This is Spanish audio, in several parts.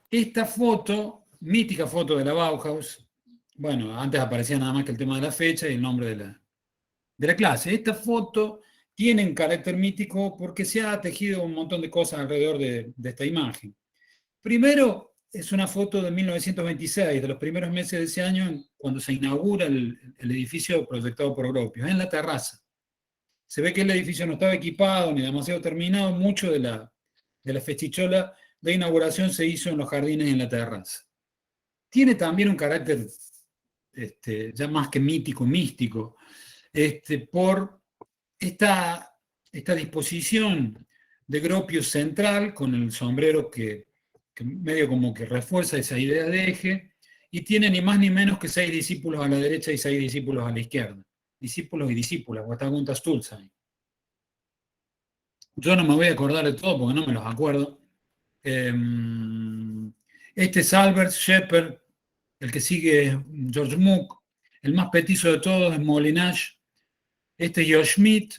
Esta foto, mítica foto de la Bauhaus, bueno, antes aparecía nada más que el tema de la fecha y el nombre de la clase. Esta foto tiene un carácter mítico porque se ha tejido un montón de cosas alrededor de esta imagen. Primero, es una foto de 1926, de los primeros meses de ese año, cuando se inaugura el edificio proyectado por Gropius, en la terraza. Se ve que el edificio no estaba equipado ni demasiado terminado, mucho de la festichola de inauguración se hizo en los jardines y en la terraza. Tiene también un carácter ya más que mítico, místico, por esta disposición de Gropius central, con el sombrero que medio como que refuerza esa idea de eje, y tiene ni más ni menos que 6 discípulos a la derecha y 6 discípulos a la izquierda. Discípulos y discípulas, Guatagunta Stulzheim. Yo no me voy a acordar de todo porque no me los acuerdo. Este es Albert Shepherd, el que sigue es George Mook, el más petizo de todos es Molinage, este es Josh Schmidt,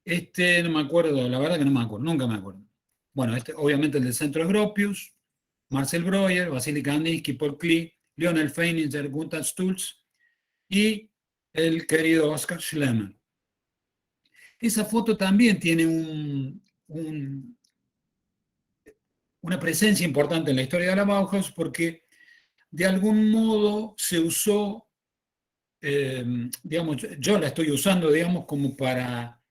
este no me acuerdo, la verdad que no me acuerdo, nunca me acuerdo. Bueno, este obviamente el del centro es Gropius, Marcel Breuer, Vasily Kandinsky, Paul Klee, Lionel Feininger, Gunther Stultz y el querido Oscar Schlemmer. Esa foto también tiene una presencia importante en la historia de la Bauhaus porque de algún modo se usó, digamos, yo la estoy usando, digamos, como para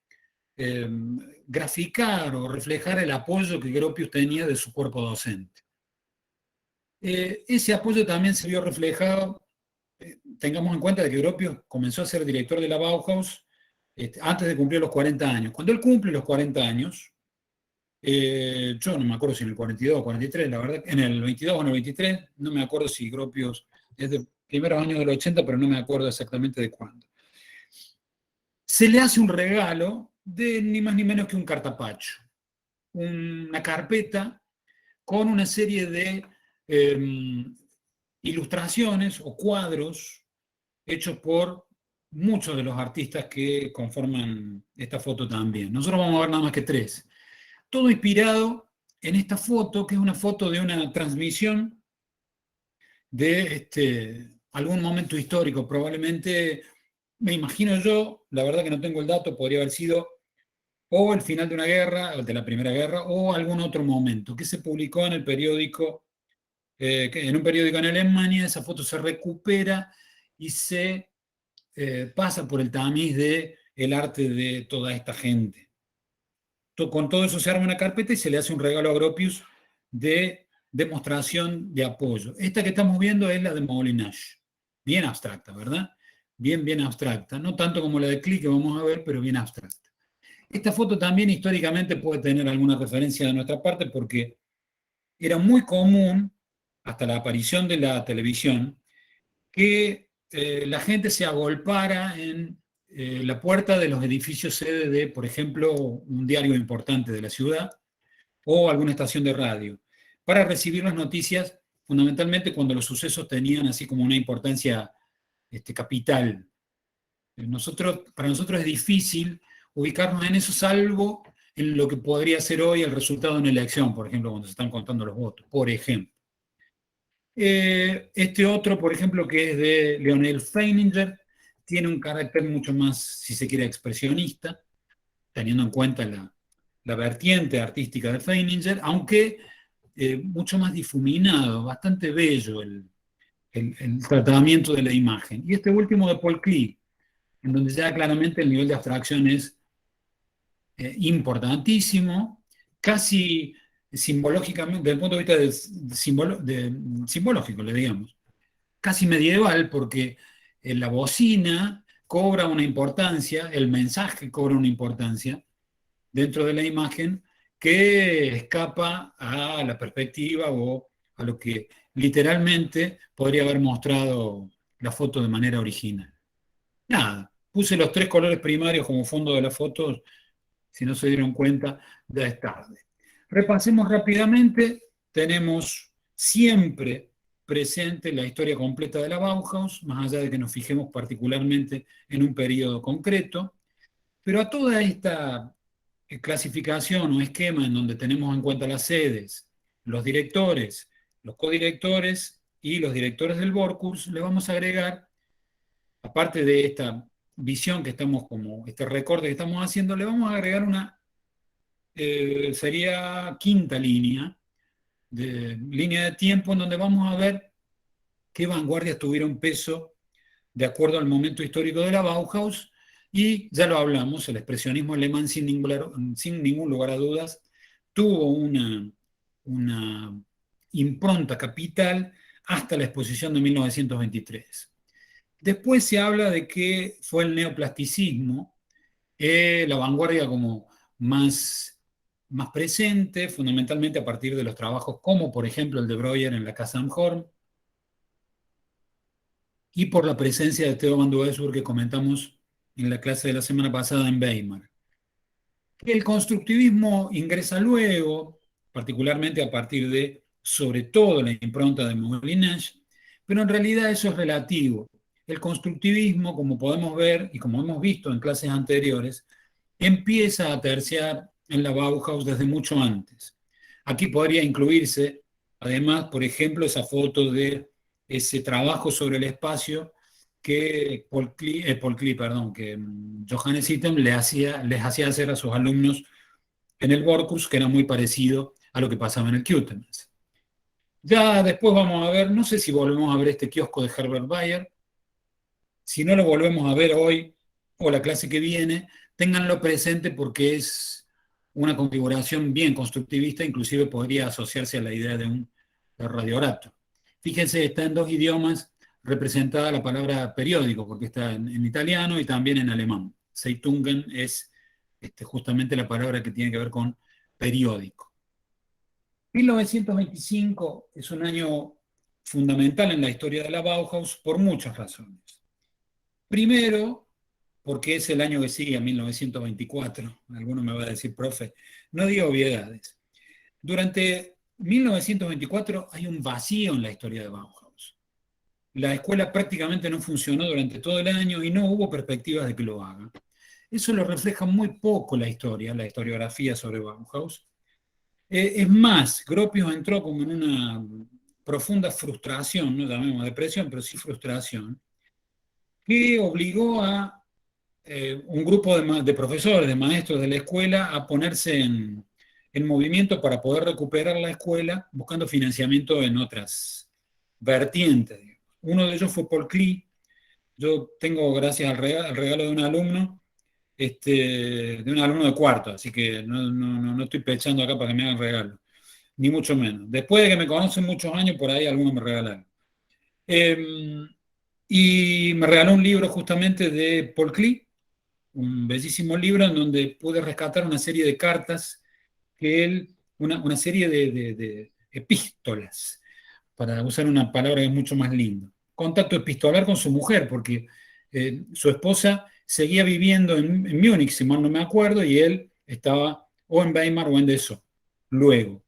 graficar o reflejar el apoyo que Gropius tenía de su cuerpo docente. Ese apoyo también se vio reflejado, tengamos en cuenta de que Gropius comenzó a ser director de la Bauhaus antes de cumplir los 40 años. Cuando él cumple los 40 años, yo no me acuerdo si en el 42 o 43, la verdad, en el 22 o en el 23, no me acuerdo si Gropius es de primeros años del 80, pero no me acuerdo exactamente de cuándo. Se le hace un regalo de ni más ni menos que un cartapacho, una carpeta con una serie de ilustraciones o cuadros hechos por muchos de los artistas que conforman esta foto también. Nosotros vamos a ver nada más que 3. Todo inspirado en esta foto, que es una foto de una transmisión de algún momento histórico, probablemente, me imagino yo, la verdad que no tengo el dato, podría haber sido o el final de una guerra, de la Primera Guerra, o algún otro momento, que se publicó en el periódico, en un periódico en Alemania. Esa foto se recupera y se pasa por el tamiz del arte de toda esta gente. Con todo eso se arma una carpeta y se le hace un regalo a Gropius de demostración de apoyo. Esta que estamos viendo es la de Molinage, bien abstracta, ¿verdad? Bien abstracta, no tanto como la de Klee que vamos a ver, pero bien abstracta. Esta foto también históricamente puede tener alguna referencia de nuestra parte porque era muy común, hasta la aparición de la televisión, que la gente se agolpara en la puerta de los edificios sede de, por ejemplo, un diario importante de la ciudad o alguna estación de radio, para recibir las noticias, fundamentalmente cuando los sucesos tenían así como una importancia capital. Para nosotros es difícil ubicarnos en eso, salvo en lo que podría ser hoy el resultado de una elección, por ejemplo, cuando se están contando los votos, por ejemplo. Este otro, por ejemplo, que es de Lionel Feininger, tiene un carácter mucho más, si se quiere, expresionista, teniendo en cuenta la vertiente artística de Feininger, aunque mucho más difuminado, bastante bello el tratamiento de la imagen. Y este último de Paul Klee, en donde ya claramente el nivel de abstracción es importantísimo, casi simbológicamente, desde el punto de vista simbológico, le digamos, casi medieval, porque la bocina cobra una importancia, el mensaje cobra una importancia dentro de la imagen que escapa a la perspectiva o a lo que literalmente podría haber mostrado la foto de manera original. Nada, puse los 3 colores primarios como fondo de la foto, si no se dieron cuenta, ya es tarde. Repasemos rápidamente, tenemos siempre presente la historia completa de la Bauhaus, más allá de que nos fijemos particularmente en un periodo concreto, pero a toda esta clasificación o esquema en donde tenemos en cuenta las sedes, los directores, los codirectores y los directores del Borkurs, le vamos a agregar, aparte de esta visión que estamos, como este recorte que estamos haciendo, le vamos a agregar una, sería quinta línea de tiempo, en donde vamos a ver qué vanguardias tuvieron peso de acuerdo al momento histórico de la Bauhaus, y ya lo hablamos, el expresionismo alemán sin ningún lugar a dudas tuvo una impronta capital hasta la exposición de 1923. Después se habla de que fue el neoplasticismo, la vanguardia como más presente, fundamentalmente a partir de los trabajos como, por ejemplo, el de Breuer en la Casa am Horn, y por la presencia de Theo van Doesburg que comentamos en la clase de la semana pasada en Weimar. El constructivismo ingresa luego, particularmente a partir de, sobre todo, la impronta de Moulin-Neige, pero en realidad eso es relativo. El constructivismo, como podemos ver y como hemos visto en clases anteriores, empieza a terciar en la Bauhaus desde mucho antes. Aquí podría incluirse, además, por ejemplo, esa foto de ese trabajo sobre el espacio que que Johannes Itten les hacía hacer a sus alumnos en el Borkurs, que era muy parecido a lo que pasaba en el Qutenz. Ya después vamos a ver, no sé si volvemos a ver este kiosco de Herbert Bayer. Si no lo volvemos a ver hoy o la clase que viene, ténganlo presente porque es una configuración bien constructivista, inclusive podría asociarse a la idea de un radiorato. Fíjense, está en dos idiomas representada la palabra periódico, porque está en italiano y también en alemán. Zeitungen es justamente la palabra que tiene que ver con periódico. 1925 es un año fundamental en la historia de la Bauhaus por muchas razones. Primero, porque es el año que sigue a 1924. Alguno me va a decir, profe, no diga obviedades. Durante 1924 hay un vacío en la historia de Bauhaus. La escuela prácticamente no funcionó durante todo el año y no hubo perspectivas de que lo haga. Eso lo refleja muy poco la historiografía sobre Bauhaus. Es más, Gropius entró como en una profunda frustración, no llamemos depresión, pero sí frustración, que obligó a un grupo de profesores, de maestros de la escuela a ponerse en movimiento para poder recuperar la escuela, buscando financiamiento en otras vertientes. Uno de ellos fue Paul Klee. Yo tengo, gracias al regalo de un alumno, de cuarto, así que no estoy pechando acá para que me hagan regalo, ni mucho menos. Después de que me conocen muchos años, por ahí algunos me regalaron. Y me regaló un libro justamente de Paul Klee, un bellísimo libro en donde pude rescatar una serie de cartas que él, una serie de epístolas, para usar una palabra que es mucho más linda. Contacto epistolar con su mujer, porque su esposa seguía viviendo en Múnich, si mal no me acuerdo, y él estaba o en Weimar o en Dessau. Luego,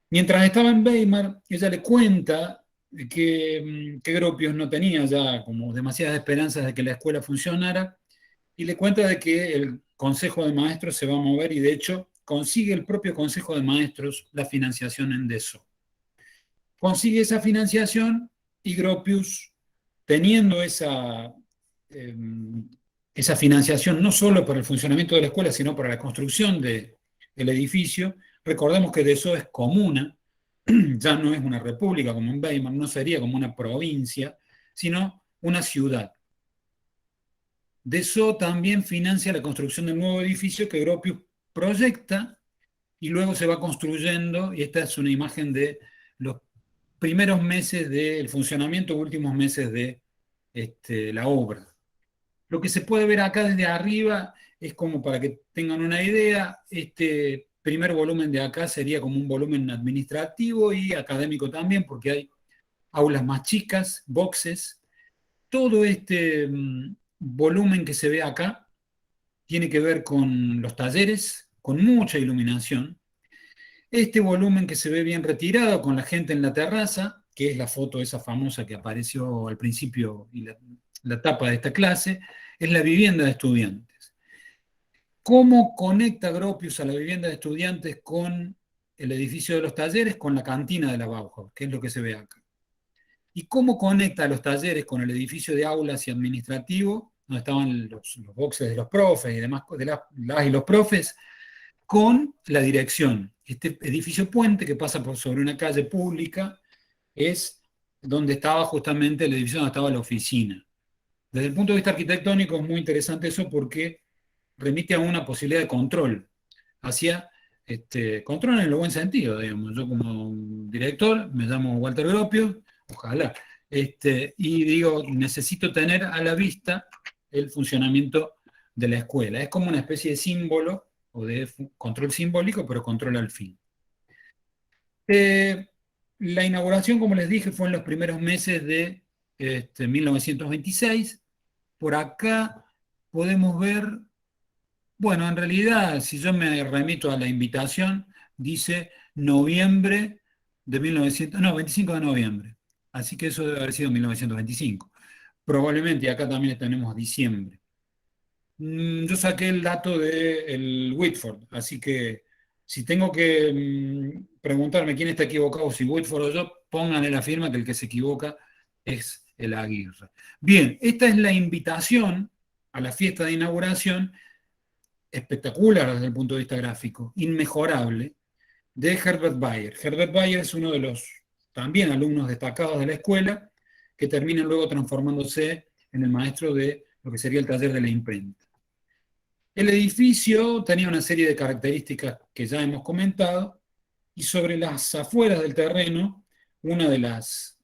mientras estaba en Weimar, ella le cuenta que Gropius no tenía ya como demasiadas esperanzas de que la escuela funcionara, y le cuenta de que el Consejo de Maestros se va a mover y de hecho consigue el propio Consejo de Maestros la financiación en Dessau. Consigue esa financiación y Gropius, teniendo eh, esa financiación no solo para el funcionamiento de la escuela, sino para la construcción del edificio, recordemos que Dessau es comuna, ya no es una república como en Weimar, no sería como una provincia, sino una ciudad. Dessau también financia la construcción del nuevo edificio que Gropius proyecta y luego se va construyendo, y esta es una imagen de los primeros meses del funcionamiento, últimos meses de la obra. Lo que se puede ver acá desde arriba es como para que tengan una idea, este primer volumen de acá sería como un volumen administrativo y académico también, porque hay aulas más chicas, boxes. Todo este volumen que se ve acá tiene que ver con los talleres, con mucha iluminación. Este volumen que se ve bien retirado con la gente en la terraza, que es la foto esa famosa que apareció al principio y la tapa de esta clase, es la vivienda de estudiantes. ¿Cómo conecta Gropius a la vivienda de estudiantes con el edificio de los talleres con la cantina de la Bauhaus, que es lo que se ve acá. ¿Y cómo conecta los talleres con el edificio de aulas y administrativo, donde estaban los boxes de los profes y demás, de las y los profes, con la dirección? Este edificio puente que pasa sobre una calle pública es donde estaba justamente el edificio donde estaba la oficina. Desde el punto de vista arquitectónico es muy interesante eso porque remite a una posibilidad de control, hacia control en el buen sentido, digamos. Yo como director me llamo Walter Gropio, ojalá, y digo, necesito tener a la vista el funcionamiento de la escuela. Es como una especie de símbolo o de control simbólico, pero control al fin. La inauguración, como les dije, fue en los primeros meses de 1926. Por acá podemos ver, bueno, en realidad, si yo me remito a la invitación, dice noviembre de 1900, no, 25 de noviembre. Así que eso debe haber sido 1925. Probablemente, y acá también tenemos diciembre. Yo saqué el dato del Whitford, así que si tengo que preguntarme quién está equivocado, si Whitford o yo, pónganle la firma que el que se equivoca es el Aguirre. Bien, esta es la invitación a la fiesta de inauguración, espectacular desde el punto de vista gráfico, inmejorable, de Herbert Bayer. Herbert Bayer es uno de los también alumnos destacados de la escuela, que terminan luego transformándose en el maestro de lo que sería el taller de la imprenta. El edificio tenía una serie de características que ya hemos comentado, y sobre las afueras del terreno, una de las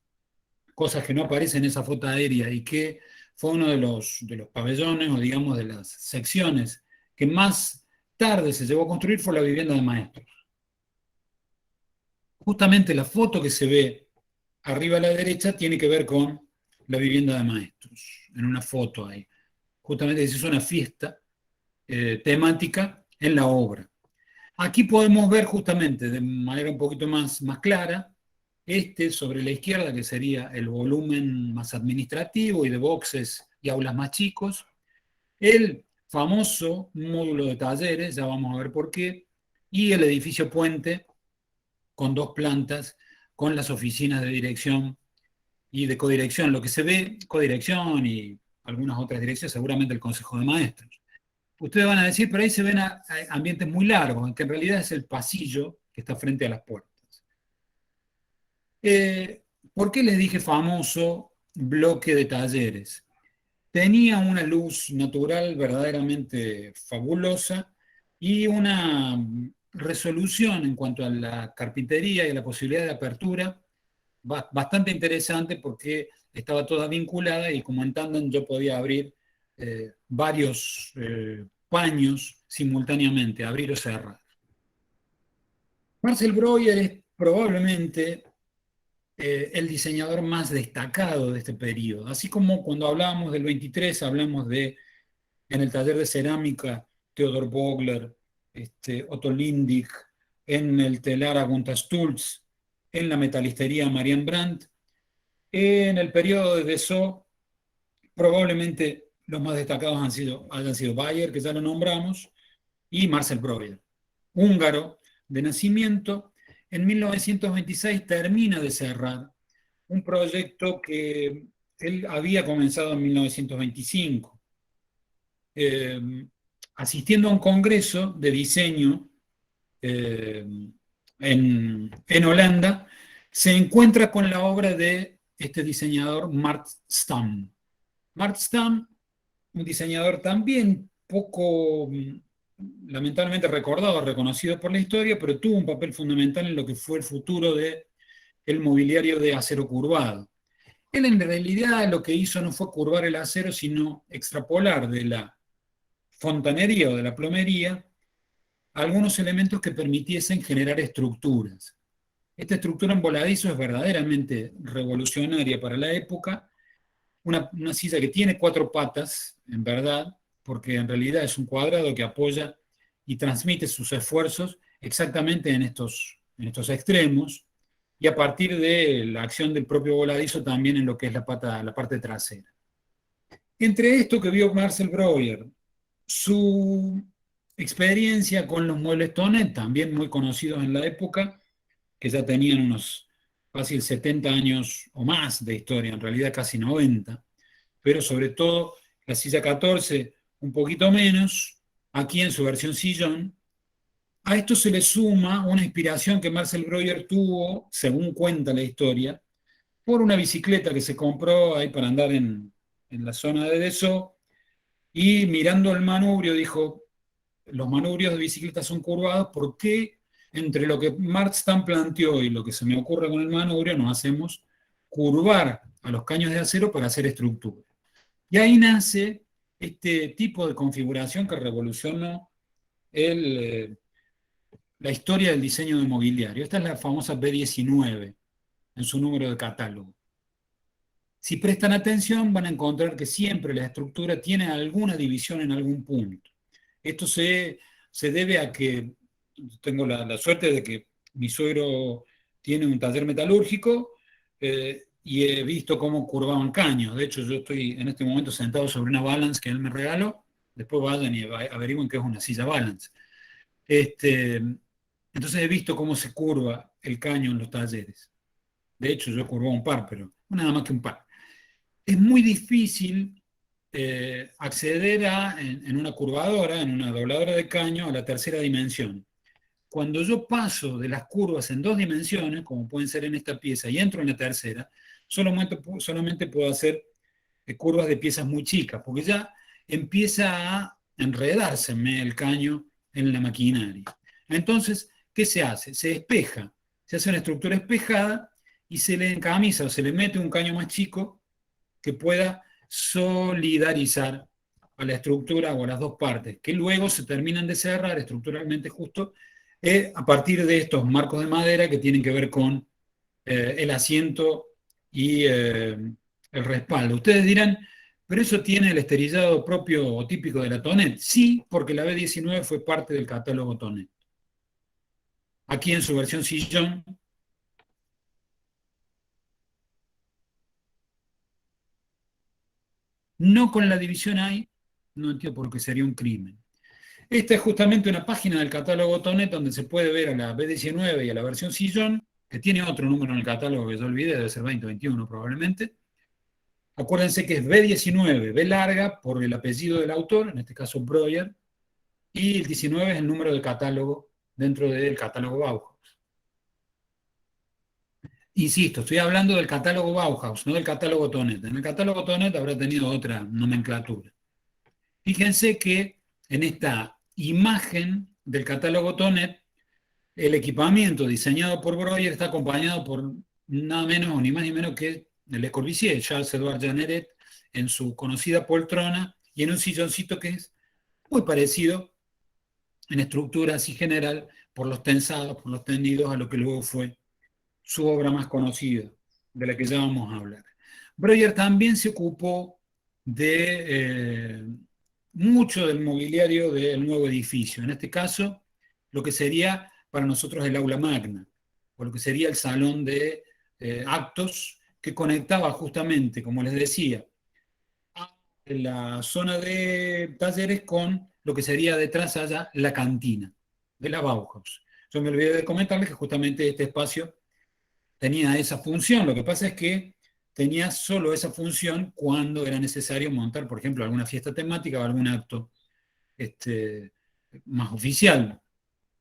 cosas que no aparece en esa foto aérea y que fue uno de los pabellones o digamos de las secciones que más tarde se llevó a construir fue la vivienda de maestros. Justamente la foto que se ve arriba a la derecha tiene que ver con la vivienda de maestros, en una foto ahí. Justamente se hizo una fiesta temática en la obra. Aquí podemos ver justamente de manera un poquito más clara, sobre la izquierda, que sería el volumen más administrativo y de boxes y aulas más chicos, el famoso módulo de talleres, ya vamos a ver por qué, y el edificio puente con 2 plantas, con las oficinas de dirección y de codirección, lo que se ve, codirección y algunas otras direcciones, seguramente el Consejo de Maestros. Ustedes van a decir, pero ahí se ven ambientes muy largos, que en realidad es el pasillo que está frente a las puertas. ¿Por qué les dije famoso bloque de talleres? Tenía una luz natural verdaderamente fabulosa y una resolución en cuanto a la carpintería y a la posibilidad de apertura bastante interesante porque estaba toda vinculada y como en tándem yo podía abrir varios paños simultáneamente, abrir o cerrar. Marcel Breuer es probablemente el diseñador más destacado de este periodo. Así como cuando hablábamos del 23, hablamos de, en el taller de cerámica, Theodor Vogler, Otto Lindig, en el telar Gunther Stultz, en la metalistería Marian Brandt. En el periodo de Dessau, probablemente los más destacados hayan sido Bayer, que ya lo nombramos, y Marcel Breuer, húngaro de nacimiento. En 1926 termina de cerrar un proyecto que él había comenzado en 1925, asistiendo a un congreso de diseño eh, en Holanda, se encuentra con la obra de este diseñador Mart Stam. Mart Stam, un diseñador también poco, lamentablemente recordado, reconocido por la historia, pero tuvo un papel fundamental en lo que fue el futuro del mobiliario de acero curvado. Él en realidad lo que hizo no fue curvar el acero, sino extrapolar de la fontanería o de la plomería algunos elementos que permitiesen generar estructuras. Esta estructura en voladizo es verdaderamente revolucionaria para la época, una silla que tiene 4 patas, en verdad, porque en realidad es un cuadrado que apoya y transmite sus esfuerzos exactamente en estos extremos, y a partir de la acción del propio voladizo también en lo que es la parte trasera. Entre esto que vio Marcel Breuer, su experiencia con los muebles Tonet, también muy conocidos en la época, que ya tenían unos fácil 70 años o más de historia, en realidad casi 90, pero sobre todo la silla 14 un poquito menos, aquí en su versión sillón. A esto se le suma una inspiración que Marcel Breuer tuvo, según cuenta la historia, por una bicicleta que se compró ahí para andar en la zona de Dessau, y mirando el manubrio dijo, los manubrios de bicicleta son curvados, ¿por qué entre lo que Marstan planteó y lo que se me ocurre con el manubrio nos hacemos curvar a los caños de acero para hacer estructura? Y ahí nace este tipo de configuración que revolucionó el, la historia del diseño de mobiliario. Esta es la famosa B19 en su número de catálogo. Si prestan atención, van a encontrar que siempre la estructura tiene alguna división en algún punto. Esto se debe a que tengo la suerte de que mi suegro tiene un taller metalúrgico y he visto cómo curvaban caños. De hecho, yo estoy en este momento sentado sobre una balance que él me regaló. Después vayan y averigüen qué es una silla balance. Entonces he visto cómo se curva el caño en los talleres. De hecho, yo curvo un par, pero nada más que un par. Es muy difícil acceder en una curvadora, en una dobladora de caño, a la tercera dimensión. Cuando yo paso de las curvas en dos dimensiones, como pueden ser en esta pieza, y entro en la tercera, solamente puedo hacer curvas de piezas muy chicas, porque ya empieza a enredárseme el caño en la maquinaria. Entonces, ¿qué se hace? Se despeja, se hace una estructura espejada y se le encamisa o se le mete un caño más chico que pueda solidarizar a la estructura o a las dos partes, que luego se terminan de cerrar estructuralmente justo a partir de estos marcos de madera que tienen que ver con el asiento y el respaldo. Ustedes dirán, pero eso tiene el esterillado propio o típico de la Tonet. Sí, porque la B19 fue parte del catálogo Tonet. Aquí en su versión sillón, no con la división hay, no entiendo por qué sería un crimen. Esta es justamente una página del catálogo Tonet donde se puede ver a la B19 y a la versión sillón, que tiene otro número en el catálogo que yo olvidé, debe ser 2021 probablemente. Acuérdense que es B19, B larga por el apellido del autor, en este caso Breuer, y el 19 es el número de catálogo dentro del catálogo Bauhaus. Insisto, estoy hablando del catálogo Bauhaus, no del catálogo Tonet. En el catálogo Tonet habrá tenido otra nomenclatura. Fíjense que en esta imagen del catálogo Tonet, el equipamiento diseñado por Breuer está acompañado por nada menos ni más ni menos que Le Corbusier, Charles-Édouard Jeanneret, en su conocida poltrona y en un silloncito que es muy parecido en estructura así general por los tensados, por los tendidos, a lo que luego fue su obra más conocida, de la que ya vamos a hablar. Breuer también se ocupó de mucho del mobiliario del nuevo edificio, en este caso, lo que sería para nosotros el aula magna, o lo que sería el salón de actos que conectaba justamente, como les decía, a la zona de talleres con lo que sería detrás allá la cantina de la Bauhaus. Yo me olvidé de comentarles que justamente este espacio tenía esa función. Lo que pasa es que tenía solo esa función cuando era necesario montar, por ejemplo, alguna fiesta temática o algún acto más oficial.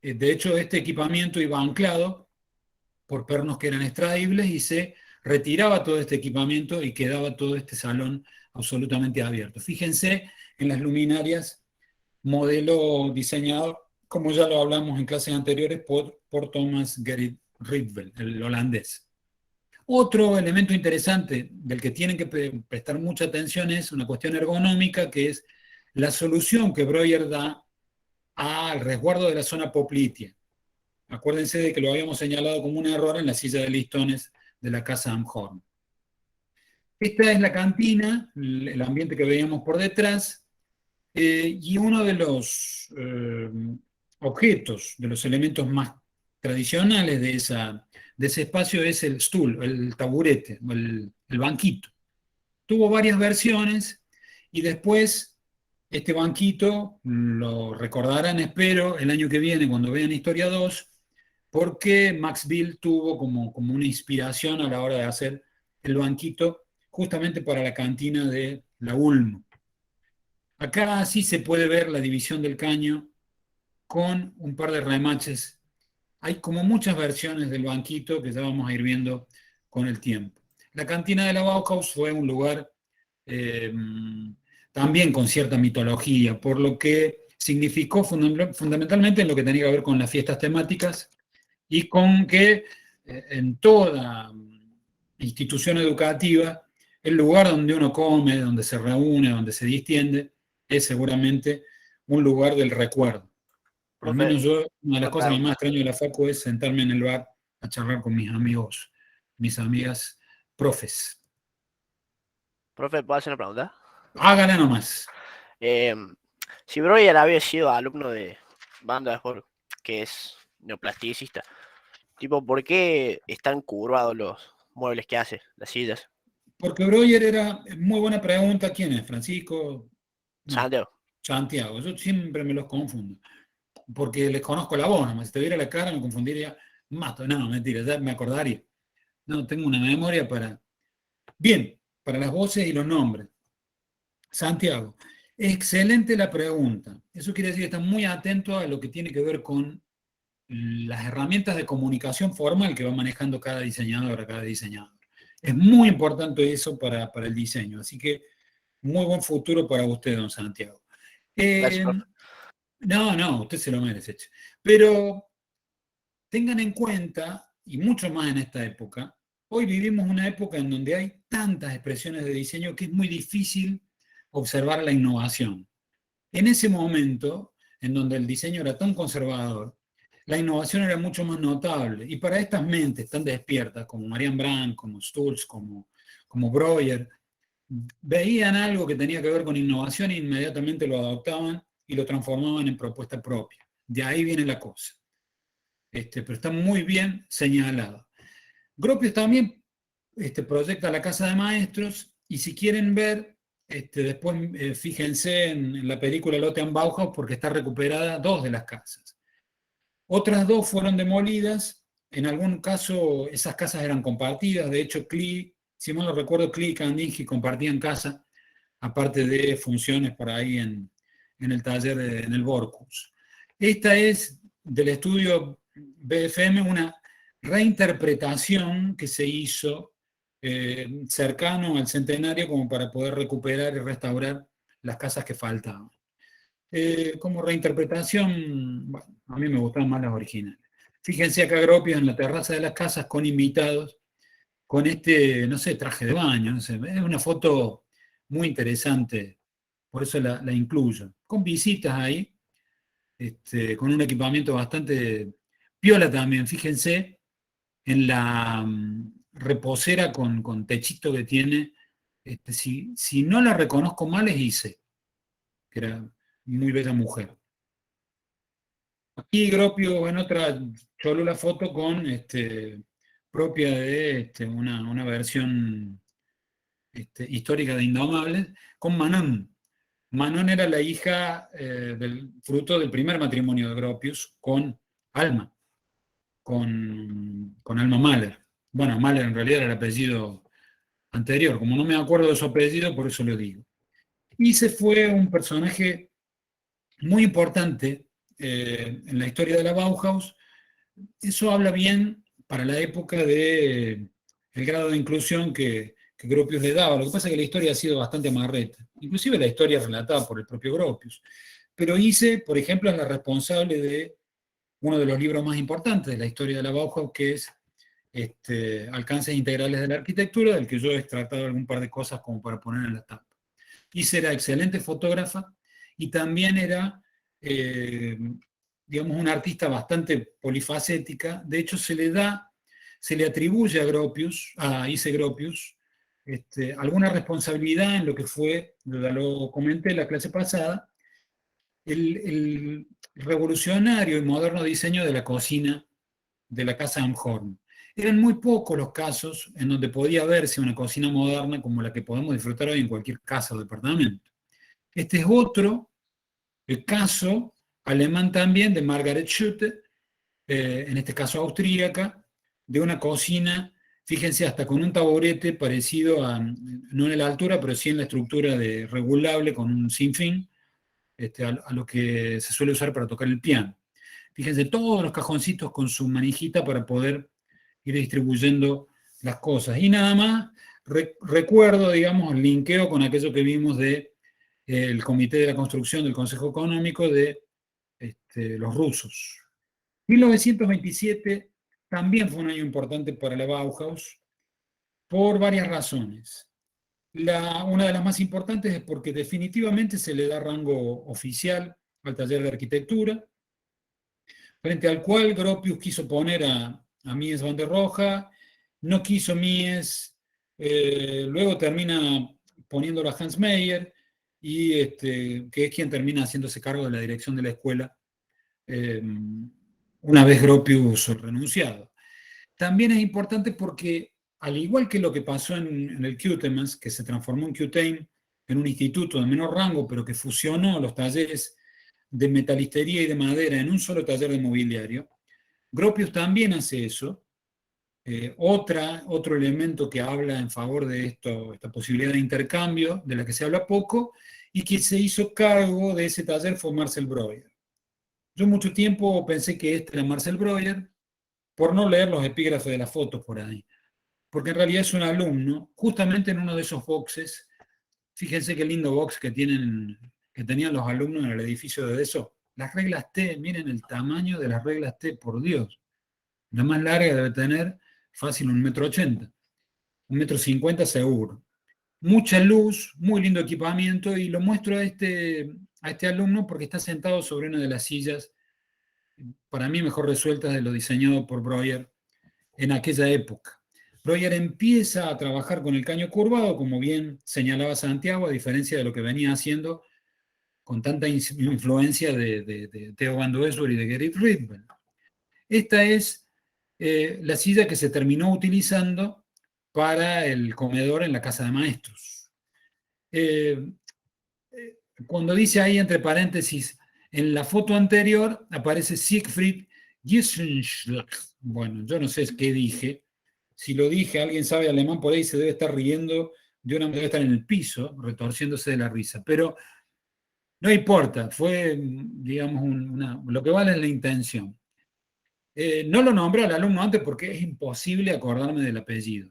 De hecho, este equipamiento iba anclado por pernos que eran extraíbles y se retiraba todo este equipamiento y quedaba todo este salón absolutamente abierto. Fíjense en las luminarias, modelo diseñado, como ya lo hablamos en clases anteriores, por Thomas Gerrit Rietveld, el holandés. Otro elemento interesante del que tienen que prestar mucha atención es una cuestión ergonómica, que es la solución que Breuer da al resguardo de la zona poplitea. Acuérdense de que lo habíamos señalado como un error en la silla de listones de la casa Amhorn. Esta es la cantina, el ambiente que veíamos por detrás, y uno de los objetos, de los elementos más tradicionales de ese espacio es el stool, el taburete, el banquito. Tuvo varias versiones y después Este banquito lo recordarán, espero, el año que viene cuando vean Historia 2, porque Max Bill tuvo como una inspiración a la hora de hacer el banquito justamente para la cantina de la Ulm. Acá sí se puede ver la división del caño con un par de remaches. Hay como muchas versiones del banquito que ya vamos a ir viendo con el tiempo. La cantina de la Bauhaus fue un lugar eh, también con cierta mitología, por lo que significó fundamentalmente en lo que tenía que ver con las fiestas temáticas y con que en toda institución educativa, el lugar donde uno come, donde se reúne, donde se distiende, es seguramente un lugar del recuerdo. Al Profe, menos yo, una de las una cosas que más pregunta. extraño de la facu es sentarme en el bar a charlar con mis amigos, mis amigas profes. Profe, ¿puedo hacer una pregunta? Hágala nomás. Eh, si Breuer había sido alumno de Van der Horst, que es neoplasticista, tipo, ¿por qué están curvados los muebles que hace, las sillas? Porque Breuer era, muy buena pregunta, ¿quién es? Francisco, no, Santiago. Santiago, yo siempre me los confundo, porque les conozco la voz, nomás si te viera la cara me confundiría, mato, no, mentira, ya me acordaría. No, tengo una memoria para, bien, para las voces y los nombres. Santiago, excelente la pregunta. Eso quiere decir que está muy atento a lo que tiene que ver con las herramientas de comunicación formal que va manejando cada diseñador a cada diseñador. Es muy importante eso para el diseño, así que muy buen futuro para usted, don Santiago. Gracias, Eh, profe. no, usted se lo merece. Pero tengan en cuenta, y mucho más en esta época, hoy vivimos una época en donde hay tantas expresiones de diseño que es muy difícil observar la innovación. En ese momento, en donde el diseño era tan conservador, la innovación era mucho más notable. Y para estas mentes tan despiertas, como Marian Brandt, como Stultz, como Breuer, veían algo que tenía que ver con innovación e inmediatamente lo adoptaban y lo transformaban en propuesta propia. De ahí viene la cosa. Pero está muy bien señalado. Gropius también proyecta la casa de maestros y si quieren ver, después fíjense en la película Lotte am Bauhaus porque está recuperada dos de las casas. Otras dos fueron demolidas, en algún caso esas casas eran compartidas, de hecho Klee, si mal no recuerdo, Klee y Kandinsky compartían casa, aparte de funciones por ahí en el taller, en el Borkus. Esta es del estudio BFM, una reinterpretación que se hizo cercano al centenario como para poder recuperar y restaurar las casas que faltaban. Como reinterpretación, bueno, a mí me gustaban más las originales. Fíjense acá Gropius en la terraza de las casas con invitados, con no sé, traje de baño, no sé, es una foto muy interesante, por eso la incluyo. Con visitas ahí, con un equipamiento bastante piola también, fíjense en la reposera con techito que tiene, si no la reconozco mal es Ise, que era muy bella mujer. Aquí Gropio en otra cholula foto con propia de una versión histórica de Indomables, con Manon. Manon era la hija del fruto del primer matrimonio de Gropius con Alma, con Alma Mahler. Bueno, Mahler en realidad era el apellido anterior, como no me acuerdo de su apellido, por eso lo digo. Y se fue un personaje muy importante en la historia de la Bauhaus. Eso habla bien para la época de el grado de inclusión que Gropius le daba. Lo que pasa es que la historia ha sido bastante amarreta, inclusive la historia relatada por el propio Gropius. Pero Ise, por ejemplo, es la responsable de uno de los libros más importantes de la historia de la Bauhaus, que es Alcances Integrales de la Arquitectura, del que yo he extractado algún par de cosas como para poner en la tapa. Ise era excelente fotógrafa y también era, digamos, una artista bastante polifacética. De hecho, se le atribuye a Gropius, a Ise Gropius, alguna responsabilidad en lo que fue, ya lo comenté la clase pasada, el revolucionario y moderno diseño de la cocina de la casa Amhorn. Eran muy pocos los casos en donde podía verse una cocina moderna como la que podemos disfrutar hoy en cualquier casa o departamento. Este es otro, el caso alemán también de Margaret Schutte, en este caso austríaca, de una cocina, fíjense, hasta con un taburete parecido a, no en la altura, pero sí en la estructura de regulable con un sinfín, a lo que se suele usar para tocar el piano. Fíjense, todos los cajoncitos con su manijita para poder ir distribuyendo las cosas. Y nada más, recuerdo, digamos, linkeo con aquello que vimos de el Comité de la Construcción del Consejo Económico de los rusos. 1927 también fue un año importante para la Bauhaus por varias razones. Una de las más importantes es porque definitivamente se le da rango oficial al taller de arquitectura, frente al cual Gropius quiso poner a Mies van der Rohe, no quiso Mies, luego termina poniéndolo a Hans Meyer, y que es quien termina haciéndose cargo de la dirección de la escuela una vez Gropius renunciado. También es importante porque, al igual que lo que pasó en el QTEMAS, que se transformó en QTEM, en un instituto de menor rango, pero que fusionó los talleres de metalistería y de madera en un solo taller de mobiliario, Gropius también hace eso. Otro elemento que habla en favor de esta posibilidad de intercambio, de la que se habla poco, y que se hizo cargo de ese taller fue Marcel Breuer. Yo mucho tiempo pensé que este era Marcel Breuer, por no leer los epígrafes de las fotos por ahí, porque en realidad es un alumno, justamente en uno de esos boxes. Fíjense qué lindo box que tenían los alumnos en el edificio de eso. Las reglas T, miren el tamaño de las reglas T, por Dios. La más larga debe tener fácil 1,80 m, 1,50 m seguro. Mucha luz, muy lindo equipamiento, y lo muestro a este alumno porque está sentado sobre una de las sillas, para mí mejor resueltas de lo diseñado por Breuer en aquella época. Breuer empieza a trabajar con el caño curvado, como bien señalaba Santiago, a diferencia de lo que venía haciendo con tanta influencia de Theo van Doesburg y de Gerrit Rietveld. Esta es la silla que se terminó utilizando para el comedor en la casa de maestros. Cuando dice ahí entre paréntesis, en la foto anterior aparece Siegfried Gissenschlag. Bueno, yo no sé qué dije. Si lo dije, alguien sabe alemán por ahí, se debe estar riendo de una manera, debe estar en el piso, retorciéndose de la risa. Pero no importa, fue, digamos, lo que vale es la intención. No lo nombré al alumno antes porque es imposible acordarme del apellido.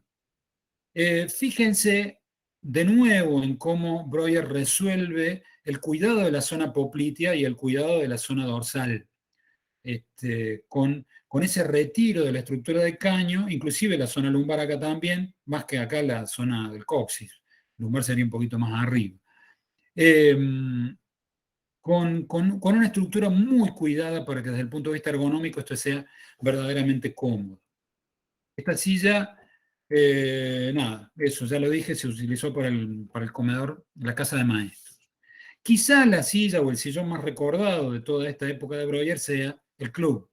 Fíjense de nuevo en cómo Breuer resuelve el cuidado de la zona poplitea y el cuidado de la zona dorsal, con ese retiro de la estructura de caño, inclusive la zona lumbar acá también, más que acá la zona del coxis. Lumbar sería un poquito más arriba. Con una estructura muy cuidada para que desde el punto de vista ergonómico esto sea verdaderamente cómodo. Esta silla, nada, eso ya lo dije, se utilizó para el comedor de la casa de maestros. Quizá la silla o el sillón más recordado de toda esta época de Breuer sea el club.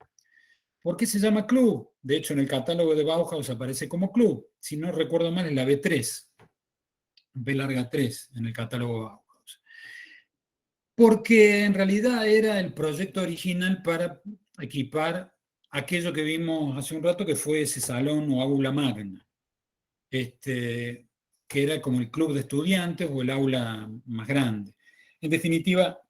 ¿Por qué se llama club? De hecho, en el catálogo de Bauhaus aparece como club. Si no recuerdo mal, es la B3, B larga 3 en el catálogo Bauhaus. Porque en realidad era el proyecto original para equipar aquello que vimos hace un rato, que fue ese salón o aula magna, que era como el club de estudiantes o el aula más grande. En definitiva,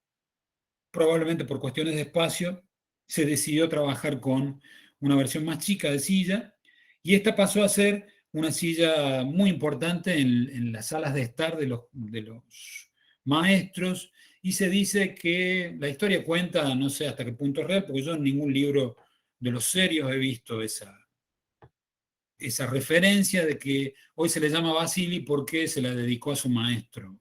probablemente por cuestiones de espacio, se decidió trabajar con una versión más chica de silla, y esta pasó a ser una silla muy importante en las salas de estar de los maestros, y se dice que la historia cuenta, no sé hasta qué punto es real, porque yo en ningún libro de los serios he visto esa referencia de que hoy se le llama Vasili porque se la dedicó a su maestro.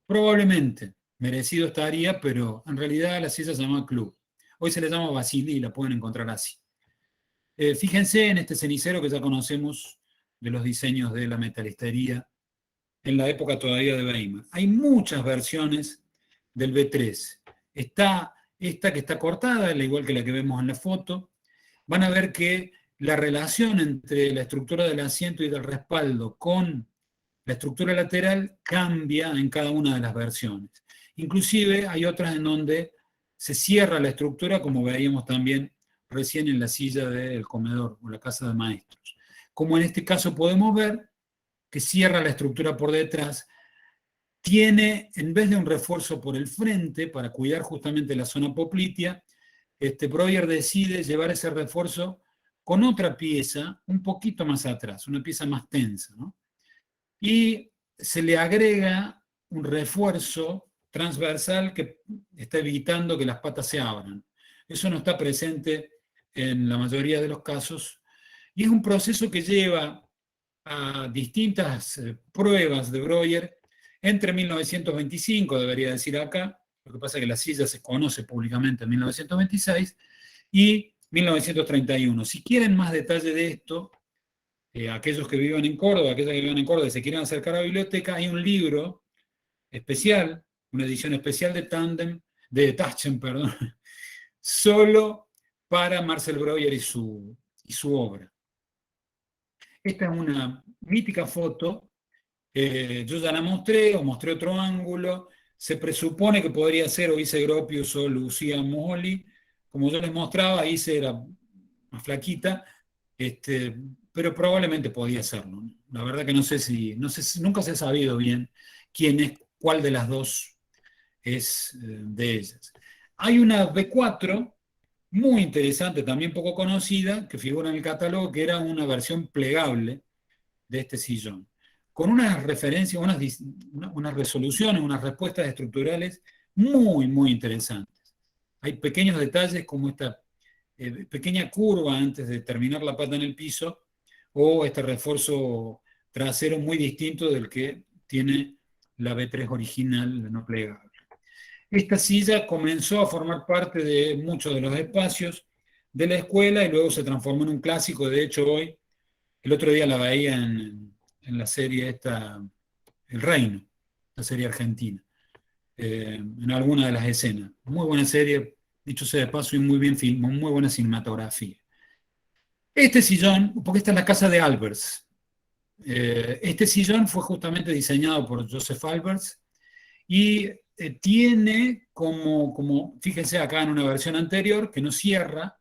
Probablemente, merecido estaría, pero en realidad la silla se llama Club. Hoy se le llama Vasili y la pueden encontrar así. Fíjense en este cenicero que ya conocemos de los diseños de la metalistería en la época todavía de Weimar. Hay muchas versiones del B3. Está esta que está cortada, al igual que la que vemos en la foto. Van a ver que la relación entre la estructura del asiento y del respaldo con la estructura lateral cambia en cada una de las versiones. Inclusive hay otras en donde se cierra la estructura, como veíamos también recién en la silla del comedor o la casa de maestros. Como en este caso podemos ver que cierra la estructura por detrás, tiene, en vez de un refuerzo por el frente para cuidar justamente la zona poplitea, Breuer decide llevar ese refuerzo con otra pieza un poquito más atrás, una pieza más tensa, ¿no? Y se le agrega un refuerzo transversal que está evitando que las patas se abran. Eso no está presente en la mayoría de los casos y es un proceso que lleva a distintas pruebas de Breuer entre 1925, debería decir acá, lo que pasa es que la silla se conoce públicamente en 1926, y 1931. Si quieren más detalle de esto, aquellos que vivan en Córdoba, aquellas que vivan en Córdoba y se quieran acercar a la biblioteca, hay un libro especial, una edición especial de Taschen, perdón, solo para Marcel Breuer y su obra. Esta es una mítica foto, yo ya la mostré, o mostré otro ángulo, se presupone que podría ser o Ise Gropius o Lucía Moholy, como yo les mostraba, Ise era más flaquita, pero probablemente podía serlo. La verdad que no sé si, nunca se ha sabido bien quién es, cuál de las dos es de ellas. Hay una B4 muy interesante, también poco conocida, que figura en el catálogo, que era una versión plegable de este sillón, con unas referencias, unas resoluciones, unas respuestas estructurales muy, muy interesantes. Hay pequeños detalles como esta pequeña curva antes de terminar la pata en el piso, o este refuerzo trasero muy distinto del que tiene la B3 original, la no plegable. Esta silla comenzó a formar parte de muchos de los espacios de la escuela y luego se transformó en un clásico. De hecho, hoy, el otro día la veía en la serie esta, El Reino, la serie argentina, en alguna de las escenas. Muy buena serie, dicho sea de paso, y muy bien filmado, muy buena cinematografía. Este sillón, porque esta es la casa de Albers, este sillón fue justamente diseñado por Joseph Albers y tiene fíjense acá en una versión anterior, que no cierra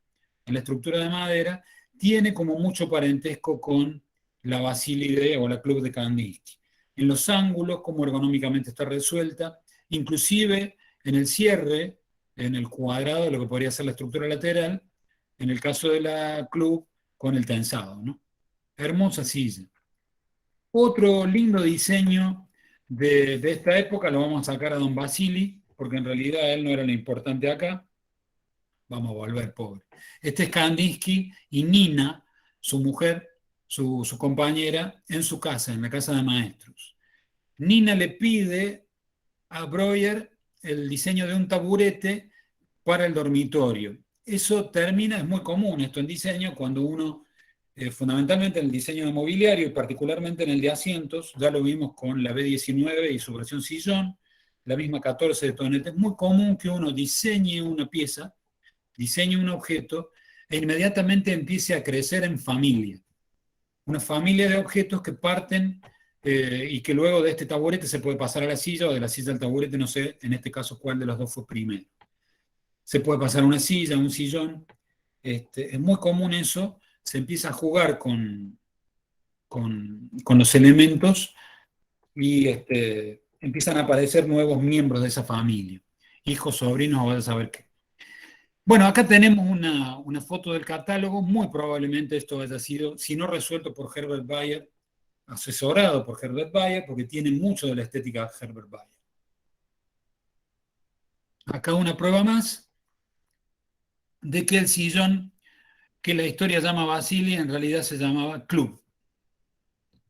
en la estructura de madera, tiene como mucho parentesco con la Basílide o la Club de Kandinsky. En los ángulos, cómo ergonómicamente está resuelta, inclusive en el cierre, en el cuadrado, lo que podría ser la estructura lateral, en el caso de la Club, con el tensado, ¿no? Hermosa silla. Otro lindo diseño de esta época lo vamos a sacar a Don Basili, porque en realidad él no era lo importante acá. Vamos a volver, pobre. Este es Kandinsky y Nina, su mujer, su compañera, en su casa, en la casa de maestros. Nina le pide a Breuer el diseño de un taburete para el dormitorio. Eso termina, es muy común esto en diseño, cuando uno fundamentalmente en el diseño de mobiliario y particularmente en el de asientos, ya lo vimos con la B19 y su versión sillón, la misma 14 de Tonet. Es muy común que uno diseñe una pieza, diseñe un objeto e inmediatamente empiece a crecer en familia. Una familia de objetos que parten y que luego de este taburete se puede pasar a la silla o de la silla al taburete, no sé en este caso cuál de los dos fue primero. Se puede pasar a una silla, un sillón. Es muy común eso. Se empieza a jugar con los elementos y empiezan a aparecer nuevos miembros de esa familia, hijos, sobrinos, o vas a saber qué. Bueno, acá tenemos una foto del catálogo, muy probablemente esto haya sido, si no resuelto por Herbert Bayer, asesorado por Herbert Bayer, porque tiene mucho de la estética de Herbert Bayer. Acá una prueba más de que el sillón que la historia llama Basili en realidad se llamaba Club.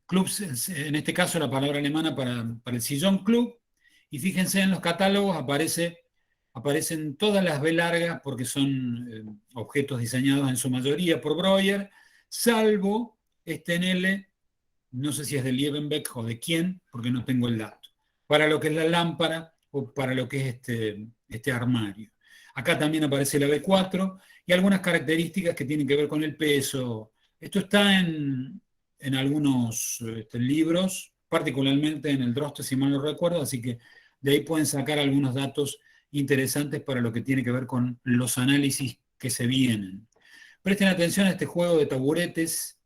Club, en este caso la palabra alemana para el sillón club, y fíjense en los catálogos aparecen todas las B largas porque son objetos diseñados en su mayoría por Breuer, salvo este en L, no sé si es de Liebenbeck o de quién, porque no tengo el dato, para lo que es la lámpara o para lo que es este armario. Acá también aparece la B4 y algunas características que tienen que ver con el peso. Esto está en algunos libros, particularmente en el Droste, si mal no recuerdo, así que de ahí pueden sacar algunos datos interesantes para lo que tiene que ver con los análisis que se vienen. Presten atención a este juego de taburetes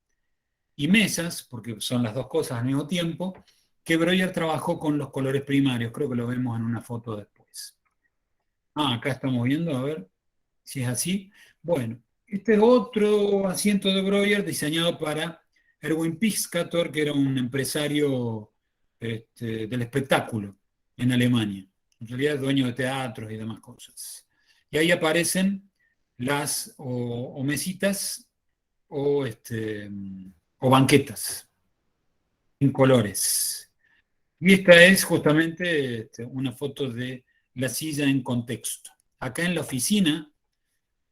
y mesas, porque son las dos cosas al mismo tiempo, que Breuer trabajó con los colores primarios. Creo que lo vemos en una foto después. Acá estamos viendo, a ver si es así. Bueno, este es otro asiento de Breuer diseñado para Erwin Piscator, que era un empresario del espectáculo en Alemania. En realidad dueño de teatros y demás cosas. Y ahí aparecen las o mesitas o banquetas en colores. Y esta es justamente una foto de la silla en contexto. Acá en la oficina,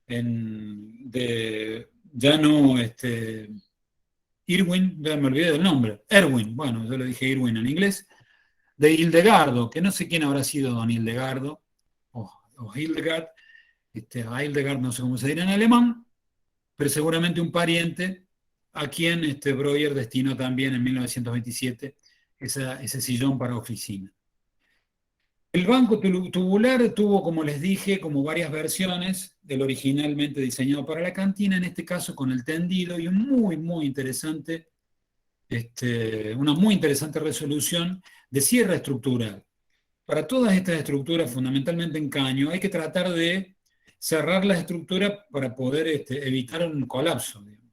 ya no Irwin, ya me olvidé del nombre, Erwin, bueno, yo le dije Irwin en inglés, de Hildegardo, que no sé quién habrá sido don Hildegardo, o Hildegard, a Hildegard no sé cómo se dirá en alemán, pero seguramente un pariente a quien Breuer destinó también en 1927 ese sillón para oficina. El banco tubular tuvo, como les dije, como varias versiones del originalmente diseñado para la cantina, en este caso con el tendido y muy interesante, una muy interesante resolución de cierre estructural. Para todas estas estructuras, fundamentalmente en caño, hay que tratar de cerrar la estructura para poder evitar un colapso. Digamos.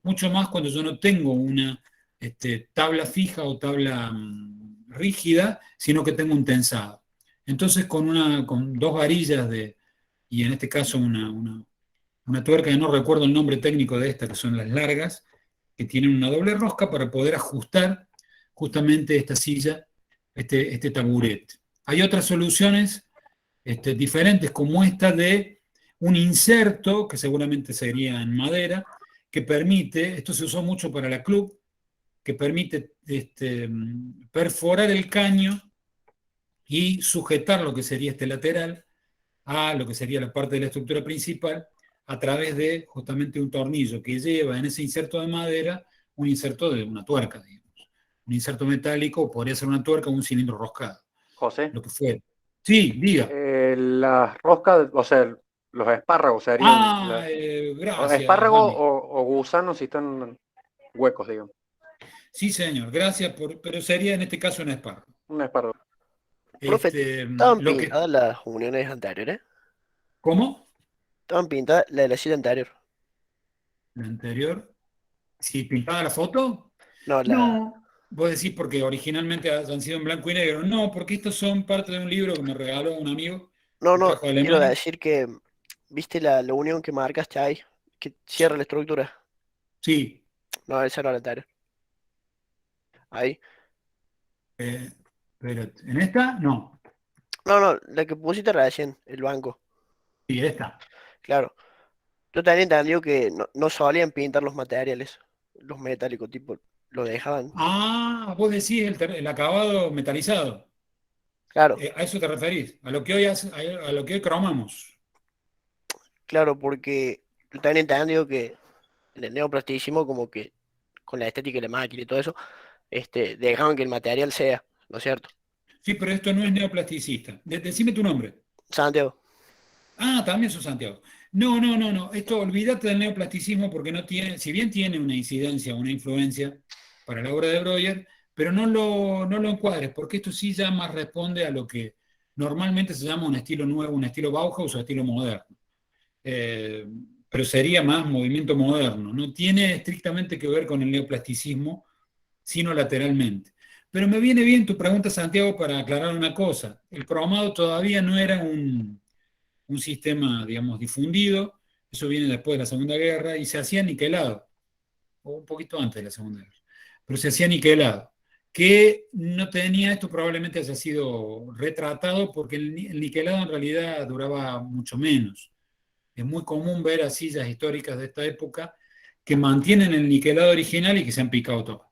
Mucho más cuando yo no tengo una tabla fija o tabla rígida, sino que tengo un tensado. Entonces, con dos varillas y en este caso una tuerca, que no recuerdo el nombre técnico de esta, que son las largas, que tienen una doble rosca para poder ajustar justamente esta silla, este taburete. Hay otras soluciones diferentes como esta de un inserto, que seguramente sería en madera, que permite, esto se usó mucho para la club, que permite perforar el caño y sujetar lo que sería este lateral a lo que sería la parte de la estructura principal a través de justamente un tornillo que lleva en ese inserto de madera un inserto de una tuerca, digamos. Un inserto metálico, podría ser una tuerca o un cilindro roscado, José, lo que fuera. Sí, diga. las roscas, o sea, los espárragos serían Gracias, espárragos Dami. o gusanos si están huecos, digamos. Sí, señor, gracias, pero sería en este caso un espárrago. Un espárrago. Profe, Este, ¿estaban lo que, pintadas las uniones anteriores? ¿Cómo? Estaban pintadas la de la silla anterior. La anterior. ¿Si pintada la foto? No, No. Vos decís porque originalmente han sido en blanco y negro. No, porque estos son parte de un libro que me regaló un amigo no, que no, trajo de quiero Alemania. decir que, ¿viste la unión que marcaste ahí? Que cierra la estructura. Sí. No, esa era la anterior. Ahí. eh, pero en esta, no. No, no, la que pusiste recién, el banco. Sí, esta. Claro. Yo también entendido que no solían pintar los materiales, los metálicos, tipo, lo dejaban. Vos decís el acabado metalizado. Claro, ¿A eso te referís? A lo que a lo que hoy cromamos. claro, porque yo también entendido que en el neoplasticismo, como que con la estética de la máquina y todo eso, dejaban que el material sea, ¿no es cierto? Sí, pero esto no es neoplasticista. Decime tu nombre. Santiago, También sos Santiago. No. Esto, olvídate del neoplasticismo porque no tiene, si bien tiene una incidencia, una influencia para la obra de Breuer, pero no lo encuadres, porque esto sí ya más responde a lo que normalmente se llama un estilo nuevo, un estilo Bauhaus o estilo moderno. Eh, pero sería más movimiento moderno. No tiene estrictamente que ver con el neoplasticismo, sino lateralmente. Pero me viene bien tu pregunta, Santiago, para aclarar una cosa. El cromado todavía no era un sistema, digamos, difundido, eso viene después de la Segunda Guerra, y se hacía niquelado, o un poquito antes de la Segunda Guerra, pero se hacía niquelado, que no tenía, esto probablemente haya sido retratado porque el niquelado en realidad duraba mucho menos. Es muy común ver a sillas históricas de esta época que mantienen el niquelado original y que se han picado todas.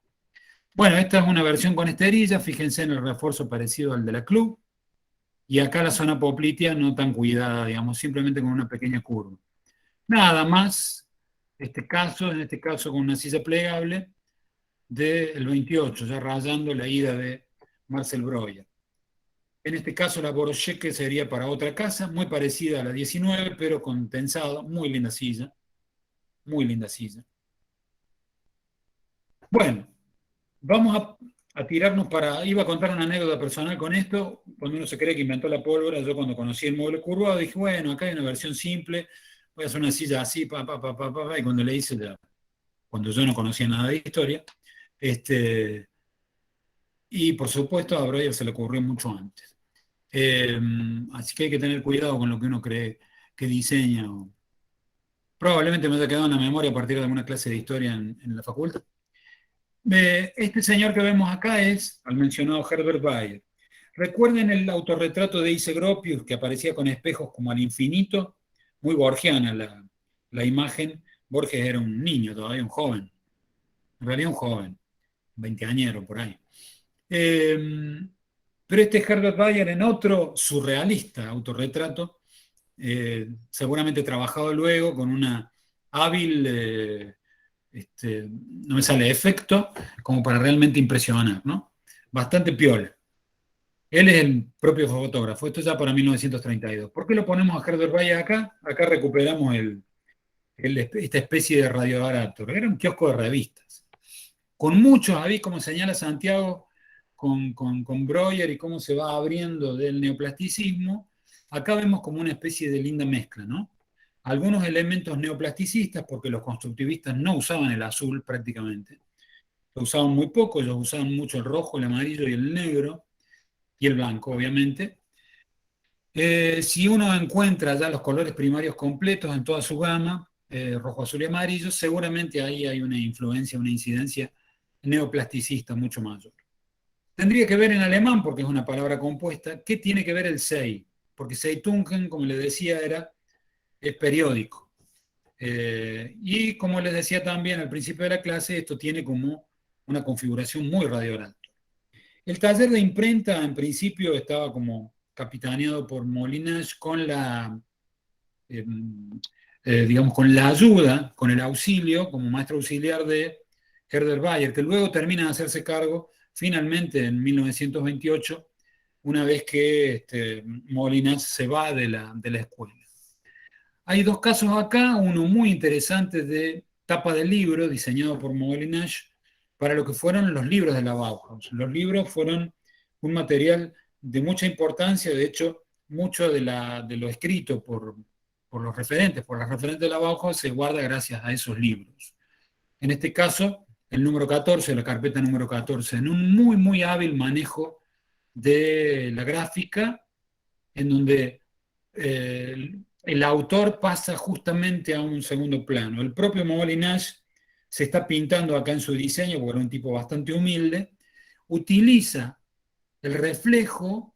Bueno, esta es una versión con esterilla, fíjense en el refuerzo parecido al de la Club, y acá la zona poplitea no tan cuidada, digamos, simplemente con una pequeña curva. Nada más, en este caso con una silla plegable del 28, ya rayando la ida de Marcel Breuer. En este caso la Borosheque sería para otra casa, muy parecida a la 19, pero con tensado, muy linda silla, muy linda silla. Bueno, vamos a tirarnos para... Iba a contar una anécdota personal con esto. Cuando uno se cree que inventó la pólvora, yo cuando conocí el mueble curvado dije, bueno, acá hay una versión simple, voy a hacer una silla así, y cuando le hice, cuando yo no conocía nada de historia, y por supuesto a Breuer se le ocurrió mucho antes. Así que hay que tener cuidado con lo que uno cree que diseña. Probablemente me haya quedado en la memoria a partir de alguna clase de historia en la facultad. Este señor que vemos acá es al mencionado Herbert Bayer. Recuerden el autorretrato de Ise Gropius que aparecía con espejos como al infinito, muy borgiana la imagen. Borges era un niño todavía, un joven, en realidad un joven, veinteañero por ahí. Pero este Herbert Bayer en otro surrealista autorretrato, seguramente trabajado luego con una hábil... no me sale efecto, como para realmente impresionar, ¿no? Bastante piola. Él es el propio fotógrafo, esto ya para 1932. ¿Por qué lo ponemos a Herbert Bayer acá? Acá recuperamos esta especie de radiobarato. Era un kiosco de revistas. Con muchos, ahí como señala Santiago, con Breuer y cómo se va abriendo del neoplasticismo, acá vemos como una especie de linda mezcla, ¿no? Algunos elementos neoplasticistas, porque los constructivistas no usaban el azul prácticamente, lo usaban muy poco, ellos usaban mucho el rojo, el amarillo y el negro, y el blanco, obviamente. Si uno encuentra ya los colores primarios completos en toda su gama, rojo, azul y amarillo, seguramente ahí hay una influencia, una incidencia neoplasticista mucho mayor. Tendría que ver en alemán, porque es una palabra compuesta, ¿qué tiene que ver el Sei? Porque Zeitung, como les decía, es periódico. Y como les decía también al principio de la clase, esto tiene como una configuración muy radiorata. El taller de imprenta en principio estaba como capitaneado por Molinage con digamos, con la ayuda, con el auxilio, como maestro auxiliar de Herbert Bayer, que luego termina de hacerse cargo finalmente en 1928, una vez que Molinage se va de la escuela. Hay dos casos acá, uno muy interesante de tapa de libro, diseñado por Molinage, para lo que fueron los libros de la Bauhaus. Los libros fueron un material de mucha importancia, de hecho, mucho de lo escrito por los referentes, por las referentes de la Bauhaus, se guarda gracias a esos libros. En este caso, el número 14, la carpeta número 14, en un muy, muy hábil manejo de la gráfica, en donde el autor pasa justamente a un segundo plano. El propio Molinage se está pintando acá en su diseño, porque era un tipo bastante humilde, utiliza el reflejo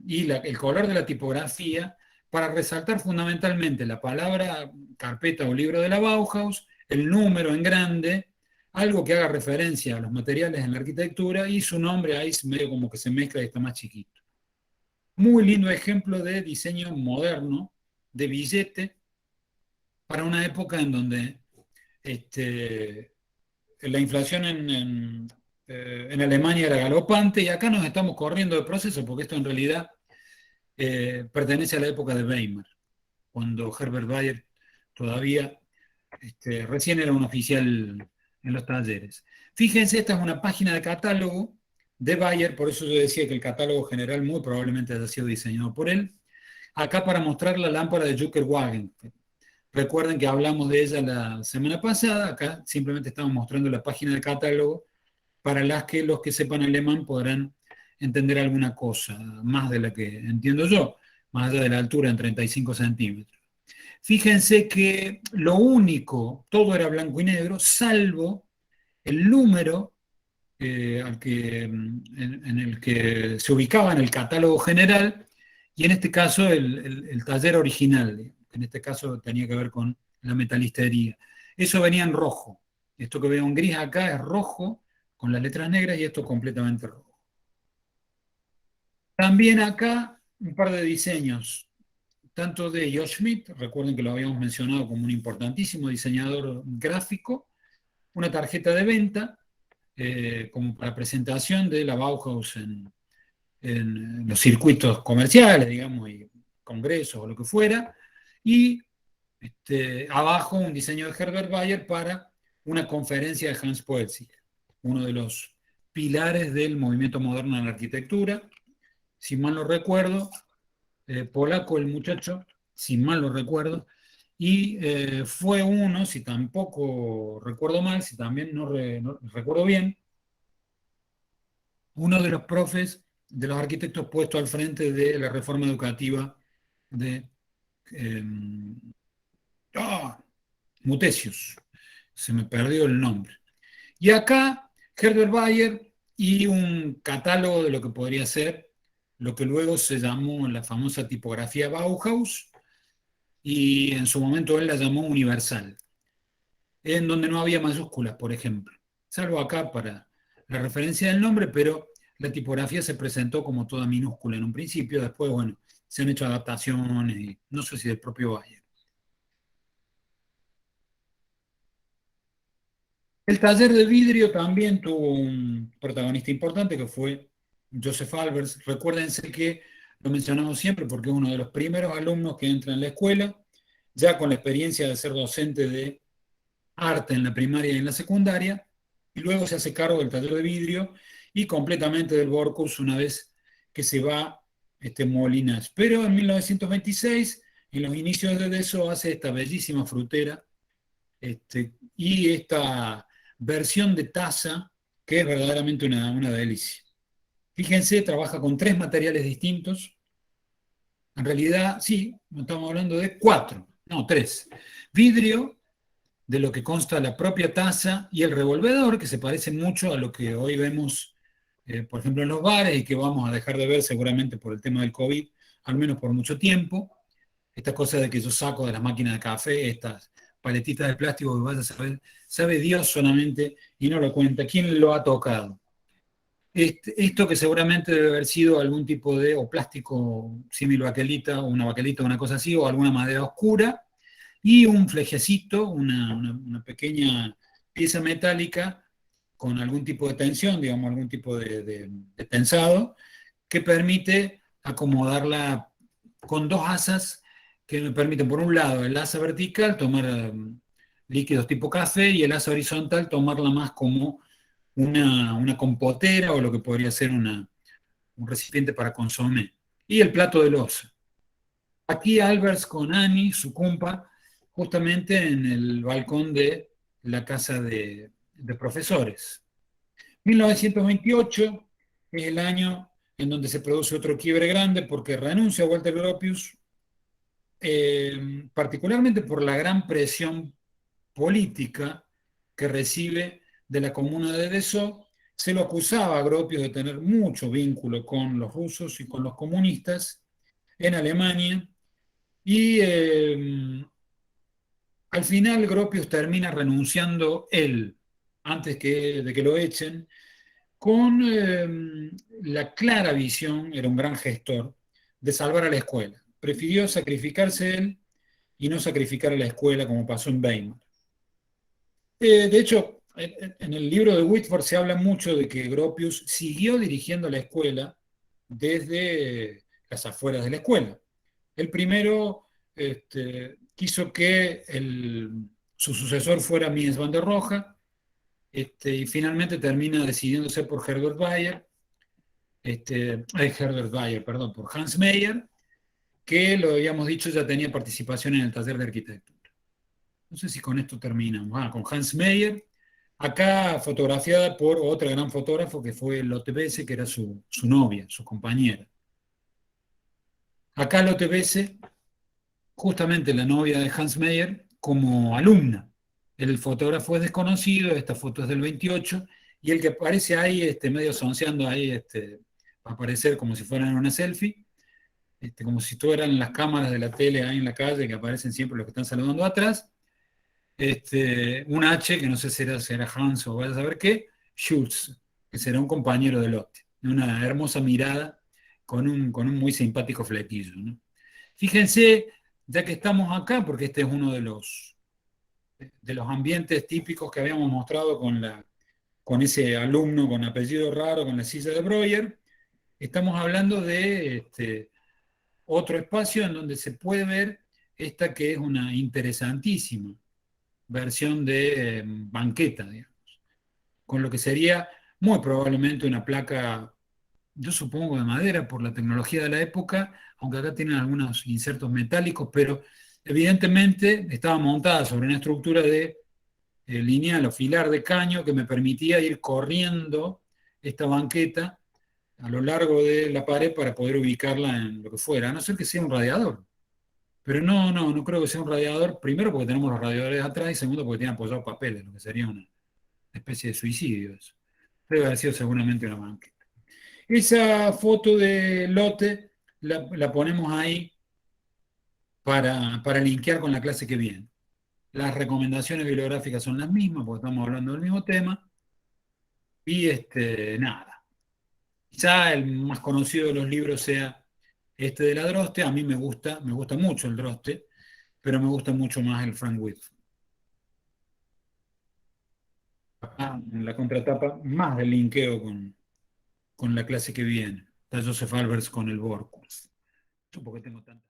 y el color de la tipografía para resaltar fundamentalmente la palabra carpeta o libro de la Bauhaus, el número en grande, algo que haga referencia a los materiales en la arquitectura, y su nombre ahí medio como que se mezcla y está más chiquito. Muy lindo ejemplo de diseño moderno, de billete, para una época en donde la inflación en Alemania era galopante, y acá nos estamos corriendo de proceso, porque esto en realidad pertenece a la época de Weimar, cuando Herbert Bayer todavía recién era un oficial en los talleres. Fíjense, esta es una página de catálogo de Bayer, por eso yo decía que el catálogo general muy probablemente haya sido diseñado por él. Acá para mostrar la lámpara de Jucker-Wagen. Recuerden que hablamos de ella la semana pasada, acá simplemente estamos mostrando la página de catálogo para los que sepan alemán podrán entender alguna cosa, más de la que entiendo yo, más allá de la altura en 35 centímetros. Fíjense que lo único, todo era blanco y negro, salvo el número en el que se ubicaba en el catálogo general, y en este caso el taller original, en este caso tenía que ver con la metalistería. Eso venía en rojo. Esto que veo en gris acá es rojo, con las letras negras, y esto completamente rojo. También acá un par de diseños, tanto de Josh Schmidt, recuerden que lo habíamos mencionado como un importantísimo diseñador gráfico, una tarjeta de venta, como para presentación de la Bauhaus en los circuitos comerciales, digamos, y congresos o lo que fuera, y abajo un diseño de Herbert Bayer para una conferencia de Hans Poelzig, uno de los pilares del movimiento moderno en la arquitectura, si mal no recuerdo, polaco el muchacho, si mal no recuerdo, y fue uno, si tampoco recuerdo mal, si también no recuerdo bien, uno de los profes de los arquitectos puestos al frente de la reforma educativa de eh, Mutesius. Se me perdió el nombre. Y acá, Herbert Bayer y un catálogo de lo que podría ser lo que luego se llamó la famosa tipografía Bauhaus, y en su momento él la llamó universal, en donde no había mayúsculas, por ejemplo, salvo acá para la referencia del nombre, pero la tipografía se presentó como toda minúscula en un principio, después, bueno, se han hecho adaptaciones, y no sé si del propio Bayer. El taller de vidrio también tuvo un protagonista importante que fue Joseph Albers. Recuérdense que lo mencionamos siempre porque es uno de los primeros alumnos que entra en la escuela, ya con la experiencia de ser docente de arte en la primaria y en la secundaria, y luego se hace cargo del taller de vidrio y completamente del Borcus una vez que se va Molinas. Pero en 1926, en los inicios de eso, hace esta bellísima frutera y esta versión de taza que es verdaderamente una delicia. Fíjense, trabaja con 3 materiales distintos. En realidad, sí, estamos hablando de 4, no, 3. Vidrio, de lo que consta la propia taza, y el revolvedor, que se parecen mucho a lo que hoy vemos, por ejemplo, en los bares, y que vamos a dejar de ver seguramente por el tema del COVID, al menos por mucho tiempo. Esta cosa de que yo saco de las máquinas de café estas paletitas de plástico que vas a saber, sabe Dios solamente y no lo cuenta. ¿Quién lo ha tocado? Esto que seguramente debe haber sido algún tipo de, o plástico símil-baquelita, o una baquelita, una cosa así, o alguna madera oscura, y un flejecito, una pequeña pieza metálica con algún tipo de tensión, digamos, algún tipo de tensado, que permite acomodarla con 2 asas que me permiten, por un lado, el asa vertical, tomar líquidos tipo café, y el asa horizontal, tomarla más como una compotera o lo que podría ser un recipiente para consomé. Y el plato de loza. Aquí Albers con Annie, su compa, justamente en el balcón de la casa de profesores. 1928 es el año en donde se produce otro quiebre grande porque renuncia Walter Gropius, particularmente por la gran presión política que recibe de la comuna de Dessau. Se lo acusaba a Gropius de tener mucho vínculo con los rusos y con los comunistas en Alemania, y al final Gropius termina renunciando él, antes de que lo echen, con la clara visión, era un gran gestor, de salvar a la escuela. Prefirió sacrificarse él y no sacrificar a la escuela como pasó en Weimar. De hecho, en el libro de Whitford se habla mucho de que Gropius siguió dirigiendo la escuela desde las afueras de la escuela. El primero quiso que su sucesor fuera Mies van der Rohe, y finalmente termina decidiéndose por Herbert Bayer, perdón, por Hans Meyer, que lo habíamos dicho ya tenía participación en el taller de arquitectura. No sé si con esto terminamos. Con Hans Meyer, acá fotografiada por otra gran fotógrafo que fue Lotte Besse, que era su novia, su compañera. Acá Lotte Besse, justamente la novia de Hans Meyer, como alumna. El fotógrafo es desconocido, esta foto es del 28, y el que aparece ahí, medio sonceando ahí, va a aparecer como si fueran una selfie, como si fueran las cámaras de la tele ahí en la calle, que aparecen siempre los que están saludando atrás. Un H, que no sé si será Hans o vaya a saber qué, Schultz, que será un compañero de Lotte. Una hermosa mirada con un muy simpático flequillo, ¿no? Fíjense, ya que estamos acá, porque este es uno de los ambientes típicos que habíamos mostrado con ese alumno con apellido raro, con la silla de Breuer, estamos hablando de otro espacio en donde se puede ver esta que es una interesantísima versión de banqueta, digamos, con lo que sería muy probablemente una placa, yo supongo de madera por la tecnología de la época, aunque acá tienen algunos insertos metálicos, pero evidentemente estaba montada sobre una estructura de lineal o filar de caño que me permitía ir corriendo esta banqueta a lo largo de la pared para poder ubicarla en lo que fuera, a no ser que sea un radiador. Pero no creo que sea un radiador, primero porque tenemos los radiadores atrás y segundo porque tiene apoyados papeles, lo que sería una especie de suicidio eso. Debe haber sido seguramente una banqueta. Esa foto de lote la ponemos ahí para linkear con la clase que viene. Las recomendaciones bibliográficas son las mismas porque estamos hablando del mismo tema. Y nada. Quizá el más conocido de los libros sea este de la Droste. A mí me gusta mucho el Droste, pero me gusta mucho más el Frank Whitford. En la contratapa, más del linkeo con la clase que viene. Está Joseph Albers con el Borkus. Yo porque tengo tantas.